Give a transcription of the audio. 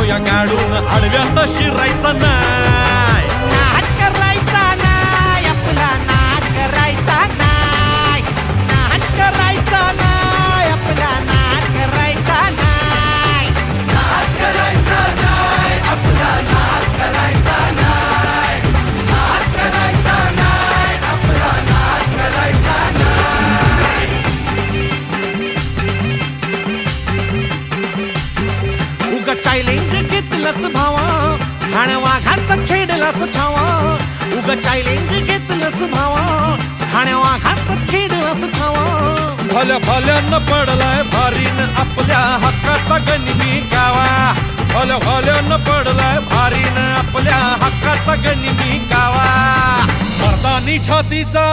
घेऊया गाडून आडव्यात शिरायचं नाही. नाद करायचा नाही आपला, नाद करायचा नाही, नाद करायचा नाही आपला, नाद करायचा नाही, नाद करायचा नाही आपला, नाद करायचा नाही, नाद करायचा नाही आपला, नाद करायचा नाही. उगा चॅलेंज घेतलंस भावा, ठाण्या वाघाचा छेडलास ठावा. उगा चॅलेंज घेतलंस भावा, ठाण्या वाघाचा छेडलास ठावा. भल्या भल्यानं पडलाय भारीन आपल्या हक्काचा गनिमी गावा. भल्या भल्यानं पडलाय भारीन आपल्या हक्काचा गनिमी गावा. मर्दानी छातीचा